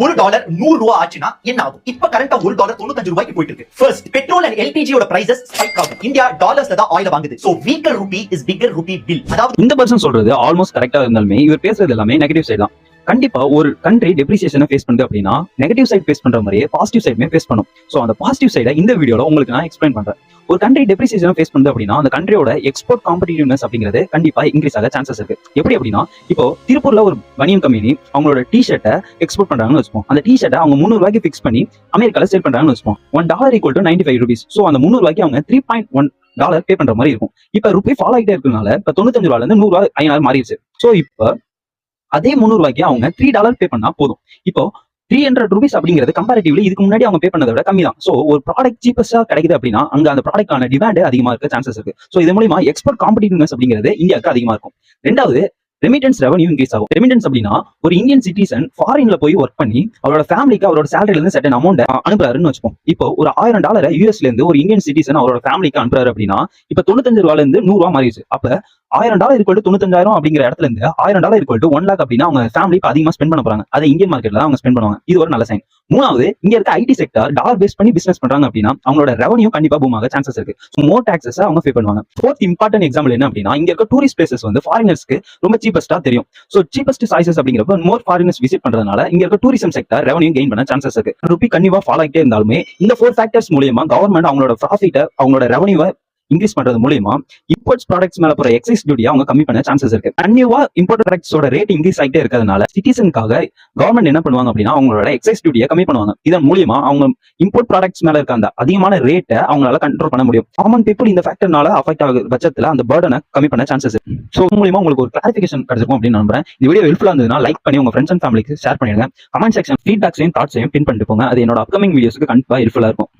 ஒரு டாலர் 100 ரூபாய் ஆச்சுன்னா என்ன ஆகும்? இப்ப கரண்டா ஒரு டாலர் 95 ரூபாய்க்கு போயிட்டு இருக்கு. ஃபர்ஸ்ட், பெட்ரோல் அண்ட் எல்பிஜியோட பிரைசஸ் ஸ்பைக் ஆகும். இந்தியா டாலர்ஸ்ல தான் ஆயில வாங்குது. So weaker rupee is bigger rupee bill. அதாவது இந்த பர்சன் சொல்றது ஆல்மோஸ்ட் கரெக்டா இருந்தாலுமே இவர் பேசுறது எல்லாமே நெகட்டிவ் சைடு தான். கண்டிப்பா ஒரு கண்ட்ரி டெப்ரிசியேஷனை ஃபேஸ் பண்ணுது அப்படின்னா நெகட்டிவ் சைட் ஃபேஸ் பண்ற மாதிரியே பாசிட்டிவ் சைடுமே ஃபேஸ் பண்ணும். சோ அந்த பாசிட்டிவ் சைடை இந்த வீடியோல உங்களுக்கு நான் எக்ஸ்பிளைன் பண்றேன். ஒரு கண்ட்ரி டெப்ரிசியேஷனை ஃபேஸ் பண்ணுது அப்படின்னா அந்த கண்ட்ரியோட எக்ஸ்போர்ட் காம்படிட்டிவ்னஸ் அப்படிங்கிறது கண்டிப்பா இன்க்ரீஸ் ஆக சான்சஸ் இருக்கு. எப்படி அப்படின்னா இப்போ திருப்பூர்ல ஒரு பனியன் கம்பெனி அவங்களோட டி-ஷர்ட்டை எக்ஸ்போர்ட் பண்றாங்கன்னு வச்சுப்போம். அந்த டி-ஷர்ட்டை அவங்க 300 ரூபாய்க்கு ஃபிக்ஸ் பண்ணி அமெரிக்கால சேல் பண்றாங்கன்னு வச்சுப்போம். $1 = 95 rupees. சோ அந்த 300 ரூபாய்க்கு அவங்க $3.1 பே பண்ற மாதிரி இருக்கும். இப்ப ரூபி ஃபாலோ ஆகிட்டே இருக்கனால இப்ப 95 ரூபாயில இருந்து 100 ரூபாய் 50 மாறிடுச்சு. சோ இப்ப அதே 300 ரூபாய்க்கு அவங்க $3 பே பண்ணா போதும். இப்போ 300 rupees அப்படிங்கிறது கம்பேரிட்டிவ்லி இதுக்கு முன்னாடி அவங்க பே பண்ணதை விட கம்மி தான். சோ ஒரு ப்ராடக்ட் சீப்பஸ்டா கிடைக்குது அப்படின்னா அங்க அந்த ப்ராடக்டான டிமாண்ட் அதிகமா இருக்க சான்சஸ் இருக்கு. சோ இது மூலமா எக்ஸ்போர்ட் காம்படிட்டிவ்னஸ் அப்படிங்கிறது இந்தியாவுக்கு அதிகமா இருக்கும். ரெண்டாவது, ரெமிட்டன்ஸ் ரெவன்யூ இன்க்ரீஸ் ஆகும். ரெமிட்டன்ஸ் அப்படின்னா ஒரு இந்தியன் சிட்டிசன் ஃபாரின்ல போய் ஒர்க் பண்ணி அவரோட ஃபேமிலிக்கு அவரோட சேலரில இருந்து செட்டன் அமௌண்ட் அனுப்புறாருன்னு வச்சுப்போம். இப்போ ஒரு $1000 யூஎஸ்ல இருந்து ஒரு இந்தியன் சிட்டிசன் அவரோட ஃபேமிலிக்கு அனுப்புறாரு அப்படின்னா இப்ப 95 ரூபாயில இருந்து 100 ரூபாய் மாறிடுச்சு. அப்ப $1000 = 95,000 அப்படிங்கிற இடத்துல இருந்து $1000 = 1 lakh அப்படின்னா அவங்க ஃபேமிலி அதிகமா ஸ்பெண்ட் பண்ண போறாங்க. அதை இந்தியன் மார்க்கெட்ல அவங்க ஸ்பெண்ட் பண்ணுவாங்க. இது ஒரு நல்ல சைன். மூணாவது, இங்க இருக்க ஐடி செக்டர் டாலர் பேஸ் பண்ணி பிசினஸ் பண்றாங்க அப்படின்னா அவங்களோட ரெவன்யூ கண்டிப்பா பூம் ஆக சான்சஸ் இருக்கு. மோர் டாக்ஸஸ் அவங்க பே பண்ணுவாங்க. ஃபோர்த் இம்பார்ட்டன்ட் எக்ஸாம்பிள் என்ன அப்படின்னா இங்க இருக்க டூரிஸ்ட் பிளேசஸ் வந்து ஃபாரினர்ஸ்க்கு ரொம்ப சீப்பஸ்டா தெரியும். சோ சீப்பஸ்ட் சாய்ஸஸ் அப்படிங்கிறப்ப மோர் ஃபாரினர்ஸ் விசிட் பண்றதுனால இங்க இருக்க டூரிசம் செக்டர் ரெவன்யூ கெயின் பண்ண சான்சஸ் இருக்கு. ரூபி கண்டிப்பா ஃபாலோ ஆகிட்டே இருந்தாலுமே இந்த 4 ஃபேக்டர்ஸ் மூலமா கவர்மெண்ட் அவங்களோட ப்ராஃபிட்டை அவங்களோட ரெவன்யூவை இன்க்ரீஸ் பண்றது மூலமா இம்போர்ட்ஸ் ப்ராடக்ட்ஸ் மேல போற எக்ஸைஸ் டியூட்டியை அவங்க கம்மி பண்ண சான்சஸ் இருக்கு. கன்னியூவா இம்போர்ட் ப்ராடக்ட்ஸோட ரேட் இன்க்ரீஸ் ஆகிட்டே இருக்கிறதுனால சிட்டிசனுக்காக கவர்மெண்ட் என்ன பண்ணுவாங்க அப்படின்னா அவங்களோட எக்ஸைஸ் டியூட்டியை கம்மி பண்ணுவாங்க. இதன் மூலமா அவங்க இம்போர்ட் ப்ராடக்ட்ஸ் மேல இருக்க அந்த அதிகமான ரேட்டை அவங்களால கண்ட்ரோல் பண்ண முடியும். காமன் பீப்புள் இந்த ஃபேக்டர்னால அஃபெக்ட் ஆகுற பட்சத்துல அந்த பர்டனை கம்மி பண்ண சான்சஸ் இருக்கு. ஸோ மூலமா உங்களுக்கு ஒரு கிளாரிஃபிகேஷன் கிடைச்சிருக்கும் அப்படின்னு நம்புறேன். இந்த வீடியோ ஹெல்ப்ஃபுல்லா இருந்ததுன்னா லைக் பண்ணி உங்க ஃப்ரெண்ட்ஸ் அண்ட் ஃபேமிலிக்கு ஷேர் பண்ணிடுங்க. கமெண்ட் செக்ஷன் ஃபீட்பேக்ஸையும் தாட்ஸையும் பின் பண்ணிட்டு போங்க. அது என்னோட அப்கமிங் வீடியோஸ்க்கு கண்டிப்பா ஹெல்ப்ஃபுல்லா இருக்கும்.